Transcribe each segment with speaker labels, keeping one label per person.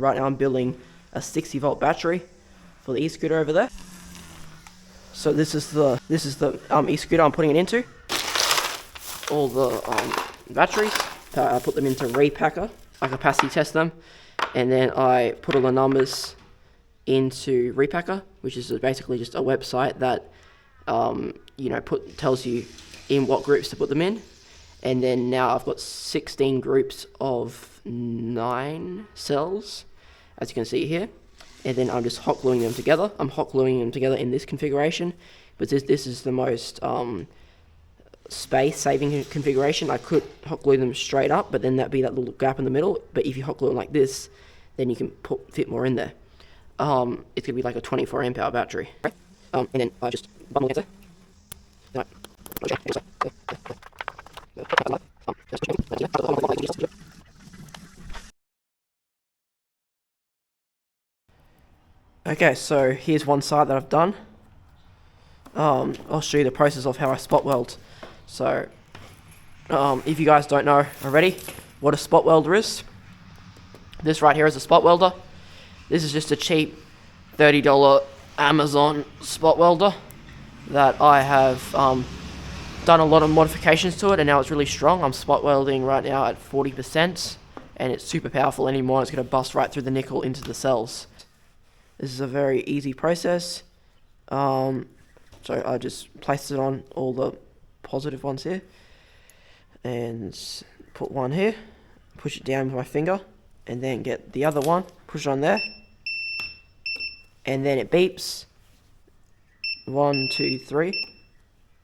Speaker 1: right now I'm building a 60 volt battery for the e-scooter over there. So this is the e-scooter I'm putting it into. All the batteries, I put them into repacker. I capacity test them, and then I put all the numbers into repacker, which is basically just a website that tells you in what groups to put them in. And then now I've got 16 groups of 9 cells, as you can see here. And then I'm just hot gluing them together. I'm hot gluing them together in this configuration, but this is the most space saving configuration. I could hot glue them straight up, but then that'd be that little gap in the middle. But if you hot glue them like this, then you can fit more in there. It's gonna be like a 24 amp hour battery. And then I just bundle it there. Okay, so here's one side that I've done. I'll show you the process of how I spot weld. So, if you guys don't know already what a spot welder is, this right here is a spot welder. This is just a cheap $30 Amazon spot welder that I have done a lot of modifications to it, and now it's really strong. I'm spot welding right now at 40%, and it's super powerful anymore. It's going to bust right through the nickel into the cells. This is a very easy process. So I just placed it on all the positive ones here, and put one here, push it down with my finger, and then get the other one, push it on there, and then it beeps. 1, 2, 3.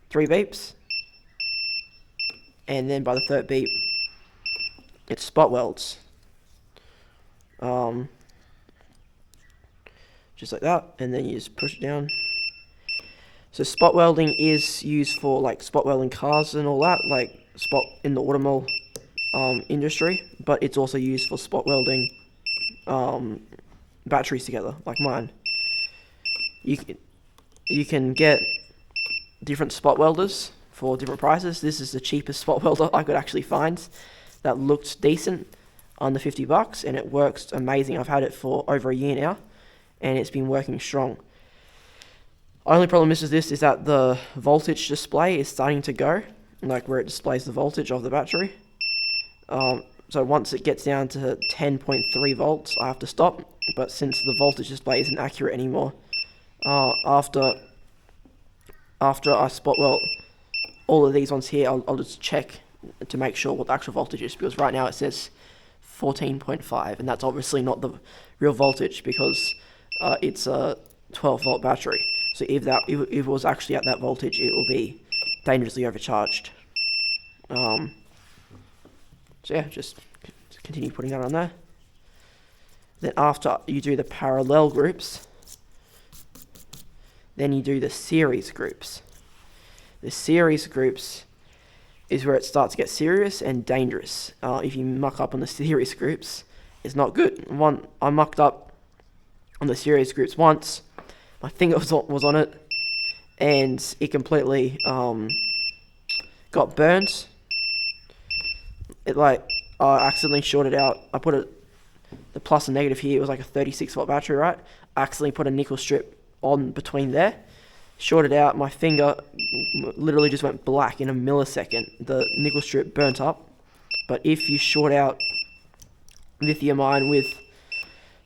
Speaker 1: 3 beeps. And then by the third beep, it spot welds. Just like that, and then you just push it down. So spot welding is used for like spot welding cars and all that, like spot in the automobile industry, but it's also used for spot welding batteries together, like mine. You can get different spot welders for different prices. This is the cheapest spot welder I could actually find that looked decent, under $50, and it works amazing. I've had it for over a year now, and it's been working strong. Only problem is this, that the voltage display is starting to go, like where it displays the voltage of the battery. So once it gets down to 10.3 volts, I have to stop. But since the voltage display isn't accurate anymore, after I spot weld all of these ones here, I'll just check to make sure what the actual voltage is, because right now it says 14.5, and that's obviously not the real voltage, because it's a 12 volt battery. So if it was actually at that voltage, it will be dangerously overcharged. So yeah, just continue putting that on there. Then after you do the parallel groups, then you do the series groups. The series groups is where it starts to get serious and dangerous. If you muck up on the series groups, it's not good. I mucked up on the series groups once. My finger was on it, and it completely got burnt. I accidentally shorted out. I put the plus and negative here. It was like a 36 volt battery, right? I accidentally put a nickel strip on between there, shorted out. My finger literally just went black in a millisecond. The nickel strip burnt up. But if you short out lithium ion with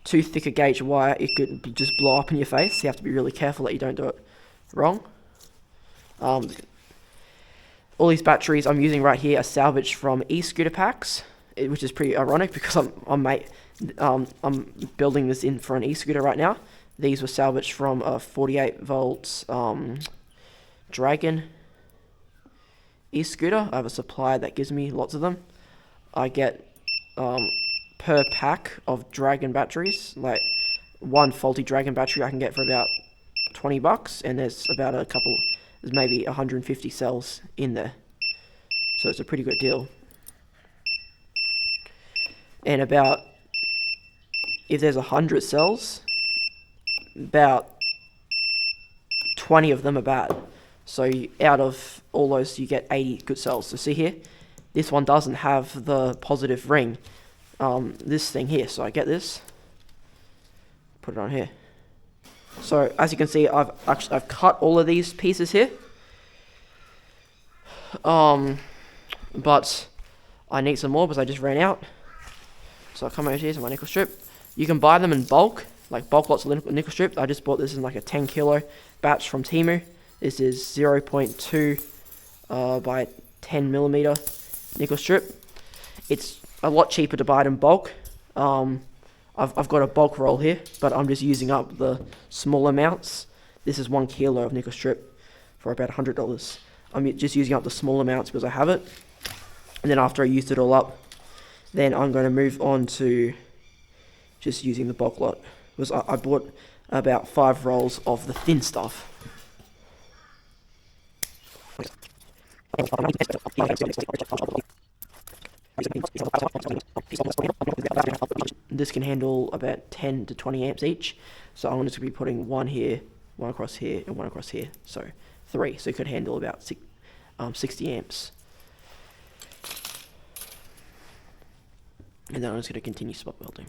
Speaker 1: too thick a gauge wire, it could just blow up in your face. You have to be really careful that you don't do it wrong. All these batteries I'm using right here are salvaged from e-scooter packs, which is pretty ironic because I'm building this in for an e-scooter right now. These were salvaged from a 48 volt Dragon e-scooter. I have a supplier that gives me lots of them. I get per pack of Dragon batteries, like one faulty Dragon battery I can get for about $20, and there's about there's maybe 150 cells in there, so it's a pretty good deal. And if there's 100 cells, about 20 of them are bad. So out of all those, you get 80 good cells. So see here, this one doesn't have the positive ring, this thing here. So I get this, put it on here. So as you can see, I've cut all of these pieces here. But I need some more because I just ran out. So I come over here to my nickel strip. You can buy them in bulk, like bulk lots of nickel strip. I just bought this in like a 10 kilo batch from Temu. This is 0.2 by 10 millimeter nickel strip. It's a lot cheaper to buy it in bulk. I've got a bulk roll here, but I'm just using up the small amounts. This is 1 kilo of nickel strip for about $100. I'm just using up the small amounts because I have it. And then after I used it all up, then I'm going to move on to just using the bulk lot. Because I bought about 5 rolls of the thin stuff. This can handle about 10 to 20 amps each. So I'm just going to be putting one here, one across here, and one across here. So 3. So it could handle about 60 amps. And then I'm just going to continue spot welding.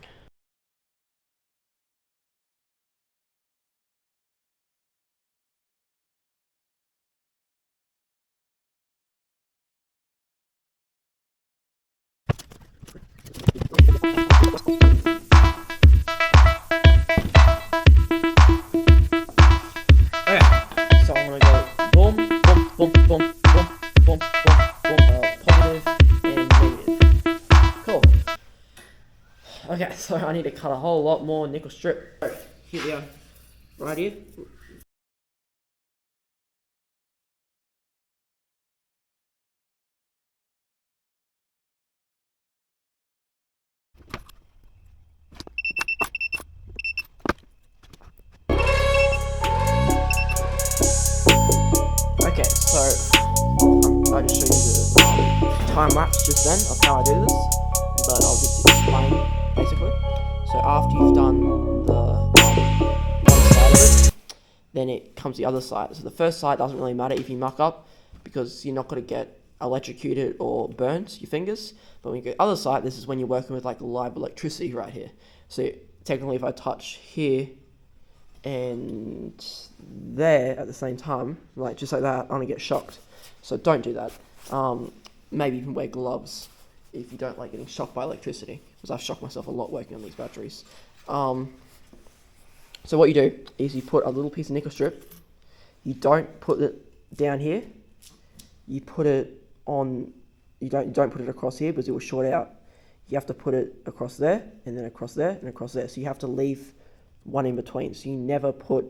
Speaker 1: Okay, so I'm going to go boom, boom, boom, boom, boom, boom, boom, boom, positive and negative. Cool. Okay, so I need to cut a whole lot more nickel strip. So here we are, right here. Okay, so I just showed you the time lapse just then of how I do this, but I'll just explain basically. So after you've done the one side of it, then it comes the other side. So the first side doesn't really matter if you muck up because you're not going to get electrocuted or burnt your fingers. But when you go the other side, this is when you're working with like live electricity right here. So technically, if I touch here and there at the same time, like just like that, I'm gonna get shocked. So don't do that. Maybe even wear gloves if you don't like getting shocked by electricity, because I've shocked myself a lot working on these batteries. So what you do is you put a little piece of nickel strip. You don't put it down here. You put it on. You don't put it across here because it will short out. You have to put it across there, and then across there, and across there. So you have to leave one in between. So you never put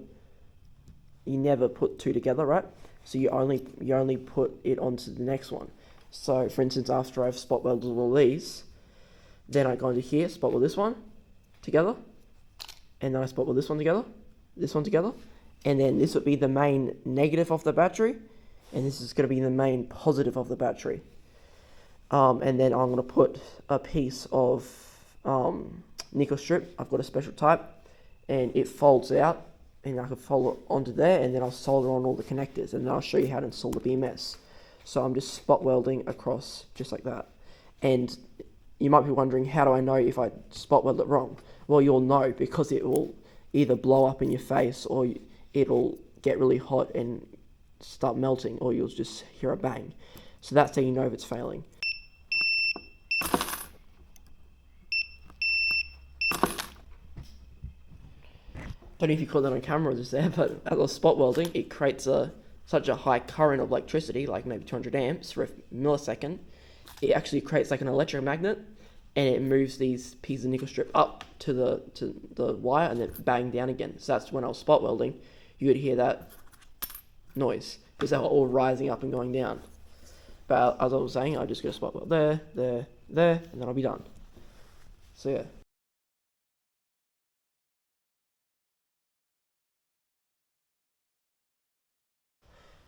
Speaker 1: 2 together, right? So you only put it onto the next one. So for instance, after I've spot welded all these, then I go into here, spot weld this one together, and then I spot weld this one together, and then this would be the main negative of the battery, and this is going to be the main positive of the battery. And then I'm going to put a piece of nickel strip. I've got a special type, and it folds out, and I can fold it onto there, and then I'll solder on all the connectors, and then I'll show you how to install the BMS. So I'm just spot welding across just like that. And you might be wondering, how do I know if I spot weld it wrong? Well, you'll know because it will either blow up in your face, or it'll get really hot and start melting, or you'll just hear a bang. So that's how you know if it's failing. Don't know if you caught that on camera just there, but as I was spot welding, it creates such a high current of electricity, like maybe 200 amps for a millisecond. It actually creates like an electromagnet, and it moves these pieces of nickel strip up to the wire, and then bang down again. So that's when I was spot welding, you would hear that noise because they were all rising up and going down. But as I was saying, I just go spot weld there, and then I'll be done. So yeah.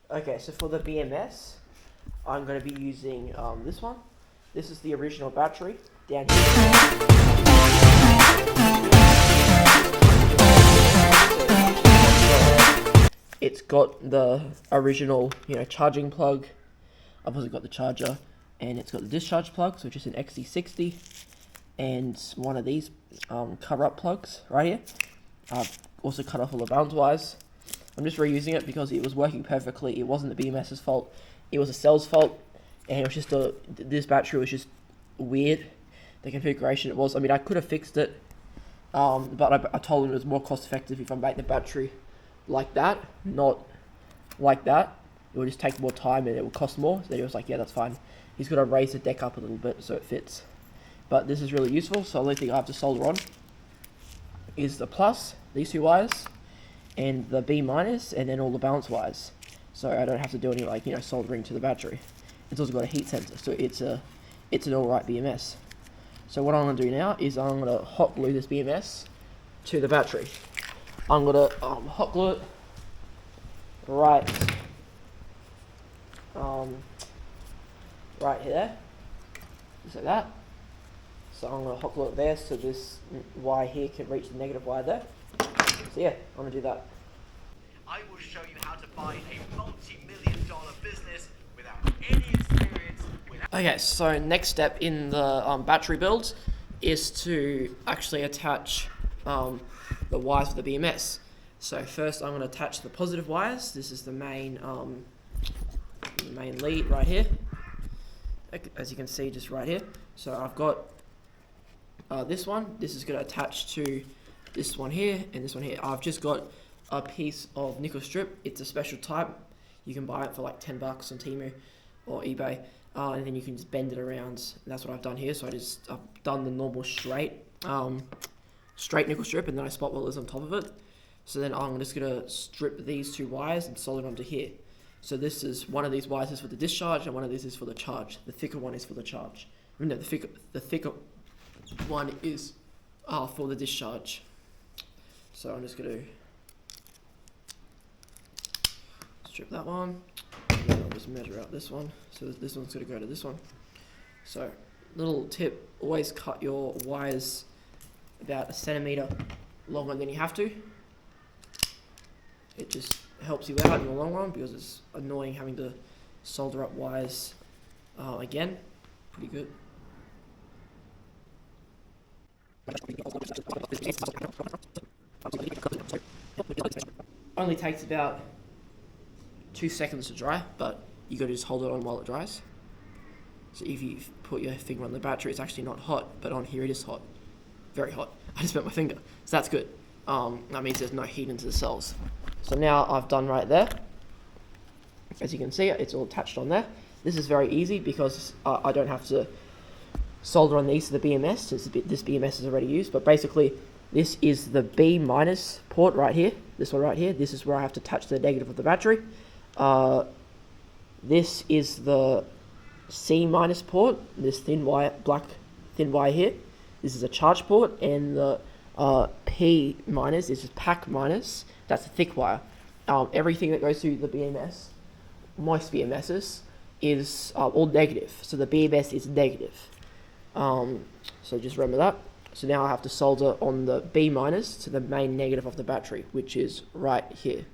Speaker 1: Okay, so for the BMS, I'm going to be using this one. This is the original battery down here. It's got the original, charging plug. I've also got the charger, and it's got the discharge plug, so just an XC60, and one of these cover-up plugs right here. I've also cut off all the balance wires. I'm just reusing it because it was working perfectly. It wasn't the BMS's fault. It was the cell's fault, and it was just this battery was just weird. The configuration it was. I mean, I could have fixed it, but I told him it was more cost effective if I made the battery like that, not like that. It would just take more time and it would cost more. So he was like, yeah, that's fine. He's got to raise the deck up a little bit so it fits. But this is really useful. So the only thing I have to solder on is the plus, these two wires, and the B minus, and then all the balance wires. So I don't have to do any soldering to the battery. It's also got a heat sensor, so it's an alright BMS. So what I'm going to do now is I'm going to hot glue this BMS to the battery. I'm going to hot glue it right here, just like that. So I'm going to hot glue it there so this wire here can reach the negative wire there. So yeah, I'm going to do that.
Speaker 2: I will show you how to buy a multi-million-dollar business without any experience.
Speaker 1: Okay, so next step in the battery build is to actually attach the wires for the BMS. So first I'm going to attach the positive wires. This is the main lead right here, as you can see, just right here. So I've got this one. This is going to attach to this one here and this one here. I've just got a piece of nickel strip. It's a special type. You can buy it for like $10 on Temu or eBay, and then you can just bend it around. And that's what I've done here. So I've done the normal straight nickel strip, and then I spot welders on top of it. So then I'm just gonna strip these two wires and solder onto here. So this is one of these wires is for the discharge, and one of these is for the charge. The thicker one is for the charge. No, the thicker one is for the discharge. So I'm just gonna strip that one, and then I'll just measure out this one. So this one's gonna go to this one. So little tip, always cut your wires about 1 centimeter longer than you have to. It just helps you out in the long run because it's annoying having to solder up wires again. Pretty good. Only takes about 2 seconds to dry, but you gotta just hold it on while it dries. So if you put your finger on the battery, it's actually not hot, but on here it is hot. Very hot. I just bent my finger, so that's good. That means there's no heat into the cells. So now I've done right there. As you can see, it's all attached on there. This is very easy because I don't have to solder on these to the BMS, since this BMS is already used. But basically, this is the B minus port right here. This one right here. This is where I have to attach the negative of the battery. This is the C minus port. This thin wire, black thin wire here. This is a charge port, and the P minus, this is pack minus. That's a thick wire. Everything that goes through the BMS, most BMSs, is all negative. So the BMS is negative. So just remember that. So now I have to solder on the B minus to the main negative of the battery, which is right here.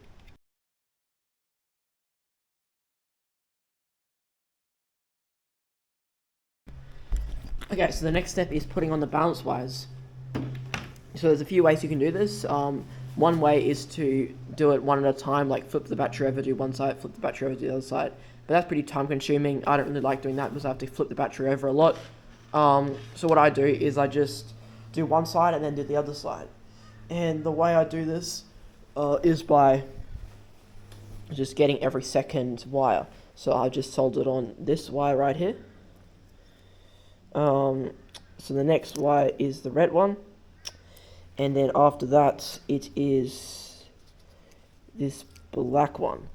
Speaker 1: Okay, so the next step is putting on the balance wires. So there's a few ways you can do this. One way is to do it one at a time, like flip the battery over to one side, flip the battery over to the other side. But that's pretty time consuming. I don't really like doing that because I have to flip the battery over a lot. So what I do is I just do one side and then do the other side. And the way I do this is by just getting every second wire. So I just soldered on this wire right here. So the next wire is the red one. And then after that, it is this black one.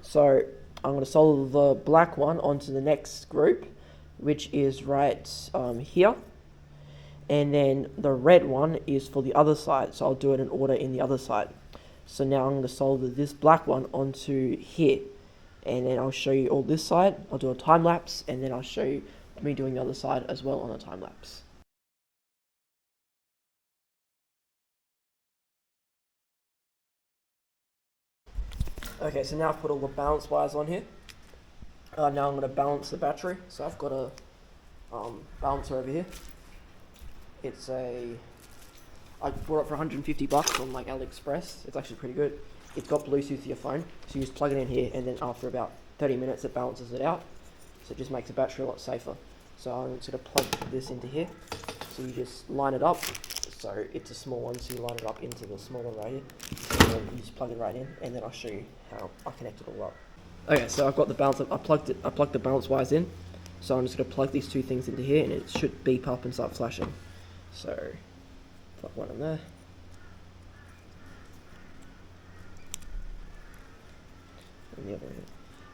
Speaker 1: So I'm going to solder the black one onto the next group, which is right here. And then the red one is for the other side. So I'll do it in order in the other side. So now I'm going to solder this black one onto here. And then I'll show you all this side. I'll do a time lapse, and then I'll show you me doing the other side as well on a time lapse. Okay, so now I've put all the balance wires on here. Now I'm going to balance the battery. So I've got a balancer over here. It's I bought it for 150 bucks on like AliExpress. It's actually pretty good. It's got Bluetooth to your phone, so you just plug it in here, and then after about 30 minutes it balances it out. So it just makes the battery a lot safer. So I'm just going to plug this into here. So you just line it up. So it's a small one, so you line it up into the smaller right here. And then you just plug it right in, and then I'll show you how I connect it all up. Okay, so I've got the balance. I plugged the balance wires in. So I'm just going to plug these two things into here, and it should beep up and start flashing. So plug one in there. And the other one.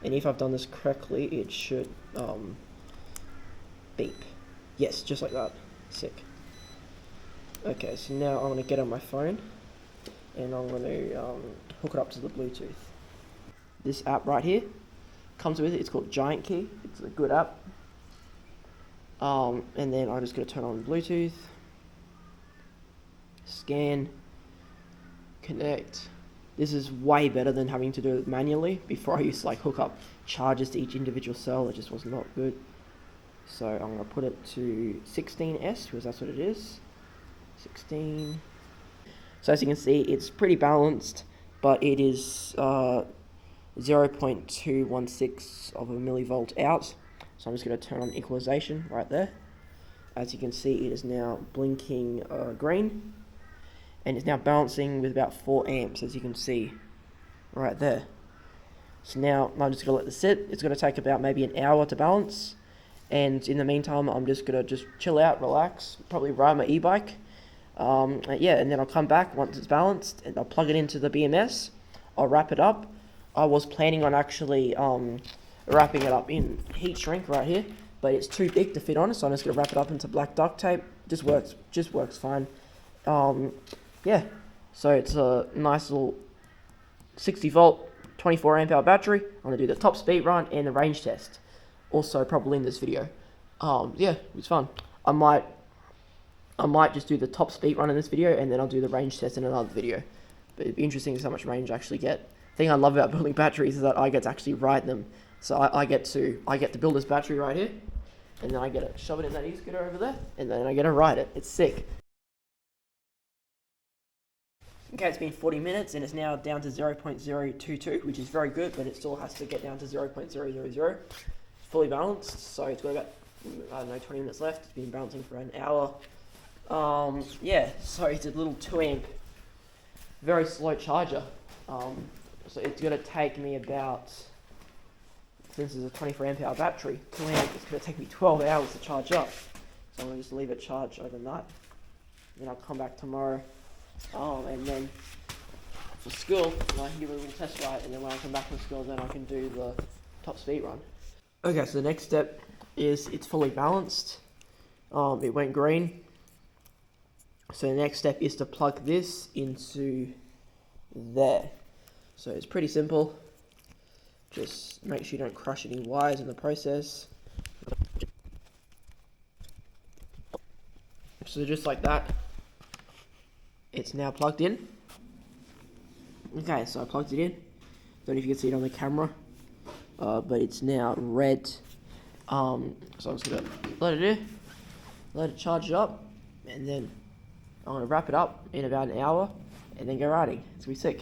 Speaker 1: And if I've done this correctly, it should beep. Yes, just like that. Sick. Okay, so now I'm going to get on my phone, and I'm going to hook it up to the Bluetooth. This app right here comes with it. It's called Giant Key. It's a good app. And then I'm just going to turn on Bluetooth, scan, connect. This is way better than having to do it manually. Before I used to like hook up chargers to each individual cell. It just was not good. So I'm going to put it to 16S because that's what it is. 16. So as you can see, it's pretty balanced, but it is 0.216 of a millivolt out. So I'm just going to turn on equalization right there. As you can see, it is now blinking green, and it's now balancing with about 4 amps, as you can see right there. So now I'm just going to let this sit. It's going to take about maybe an hour to balance, and in the meantime I'm just going to just chill out, relax, probably ride my e-bike. Yeah, and then I'll come back once it's balanced, and I'll plug it into the BMS. I'll wrap it up. I was planning on actually wrapping it up in heat shrink right here, but it's too big to fit on, so I'm just going to wrap it up into black duct tape. Just works fine. Yeah, so it's a nice little 60 volt 24 amp hour battery. I'm going to do the top speed run and the range test, also probably in this video. Yeah, it's fun. I might just do the top speed run in this video, and then I'll do the range test in another video. But it'd be interesting to see how much range I actually get. The thing I love about building batteries is that I get to actually ride them. So I get to build this battery right here, and then I get to shove it in that e-scooter over there, and then I get to ride it. It's sick. Okay, it's been 40 minutes, and it's now down to 0.022, which is very good, but it still has to get down to 0.000. It's fully balanced, so it's got about, I don't know, 20 minutes left. It's been balancing for an hour. Yeah, so it's a little 2 amp, very slow charger. So it's going to take me about, since it's a 24 amp hour battery, 2 amp, it's going to take me 12 hours to charge up. So I'm going to just leave it charged overnight. Then I'll come back tomorrow. And then for school, I can give it a little test ride, and then when I come back from school, then I can do the top speed run. Okay, so the next step is it's fully balanced. It went green. So the next step is to plug this into there. So it's pretty simple. Just make sure you don't crush any wires in the process. So just like that, it's now plugged in. Okay, so I plugged it in. Don't know if you can see it on the camera, but it's now red. So I'm just gonna let it charge it up, and then I'm gonna wrap it up in about an hour, and then go riding. It's gonna be sick.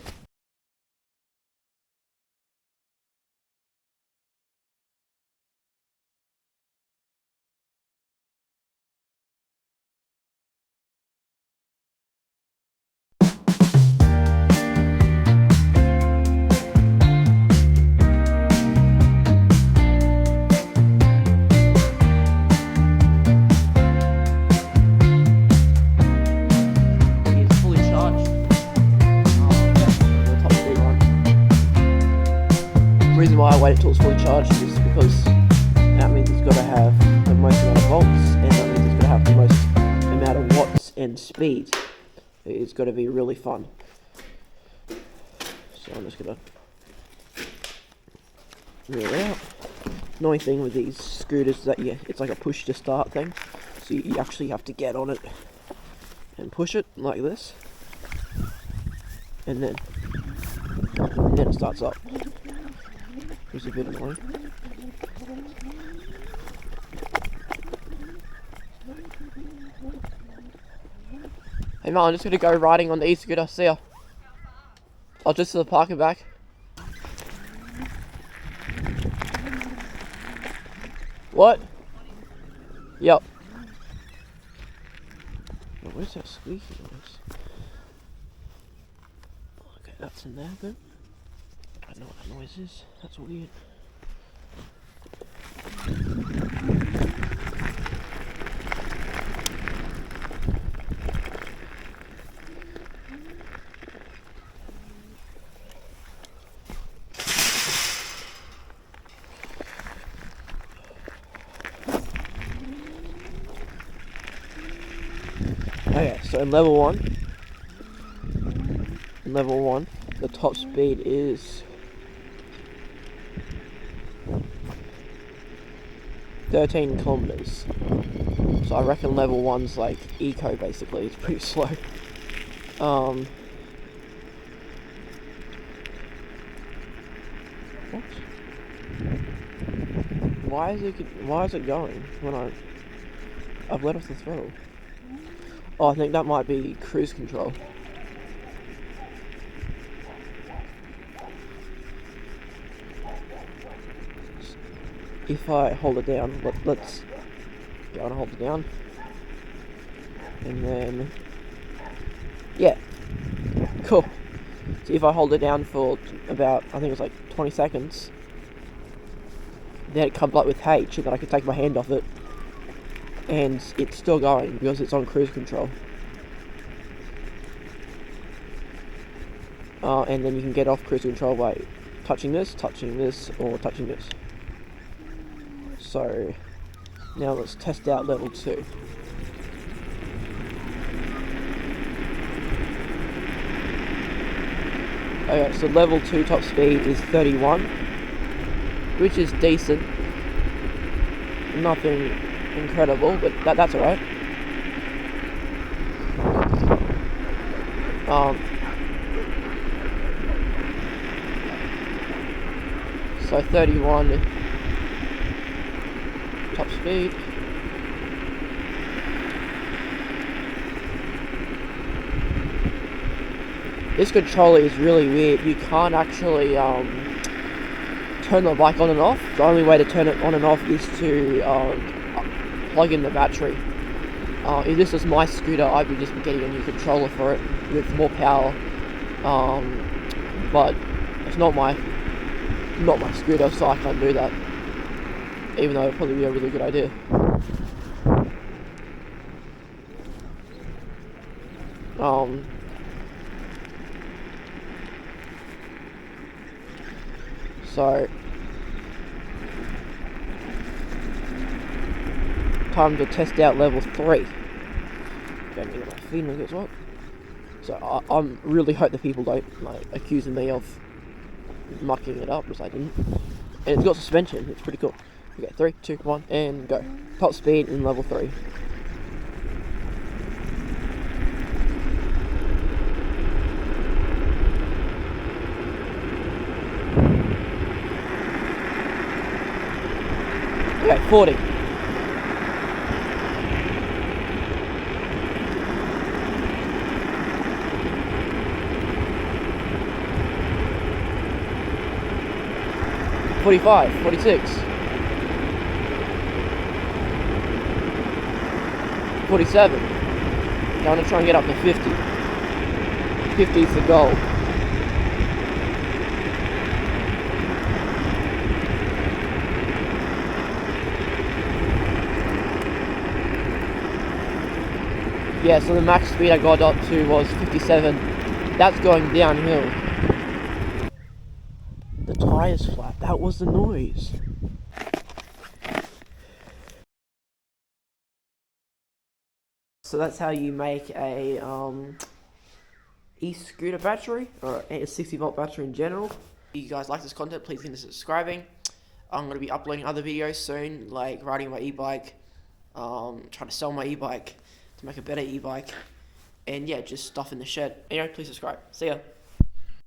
Speaker 1: The reason why I wait until it's fully charged is because that means it's got to have the most amount of volts, and that means it's got to have the most amount of watts and speed. It's got to be really fun. So I'm just going to reel it out. Annoying thing with these scooters is that it's like a push to start thing. So you actually have to get on it and push it like this, and then it starts up. It's a bit annoying. Hey Mum, I'm just gonna go riding on the e-scooter. See ya. I'll just to the park and back. What? Yep. What is that squeaky noise? Okay, that's in there then. I don't know what that noise is. That's weird. Okay, so in level 1, the top speed is 13 kilometers. So I reckon level 1's like eco basically, it's pretty slow. What? Why is it going when I've let off the throttle? Oh, I think that might be cruise control. If I hold it down, let's go and hold it down. And then, yeah, cool. So if I hold it down for about, I think it's like 20 seconds, then it comes up with H, and then I can take my hand off it, and it's still going because it's on cruise control. And then you can get off cruise control by touching this, or touching this. So now let's test out level 2. Okay, so level 2 top speed is 31, which is decent. Nothing incredible, but that's alright. So 31 top speed. This controller is really weird. You can't actually turn the bike on and off. The only way to turn it on and off is to plug in the battery. If this was my scooter, I'd be just getting a new controller for it with more power. But it's not my scooter, so I can't do that. Even though it'd probably be a really good idea. So time to test out level 3. Don't get my feeling gets what. So I really hope that people don't like accusing me of mucking it up, because I didn't. And it's got suspension. It's pretty cool. Okay, 3, 2, 1, and go. Top speed in level 3. Okay, 40. $45, $46, $47. Now I'm gonna try and get up to 50. 50 is the goal. Yeah, so the max speed I got up to was 57. That's going downhill. The tire's flat. That was the noise. So that's how you make a e-scooter battery, or a 60-volt battery in general. If you guys like this content, please consider subscribing. I'm going to be uploading other videos soon, like riding my e-bike, trying to sell my e-bike to make a better e-bike, and yeah, just stuff in the shed. Anyway, please subscribe. See ya.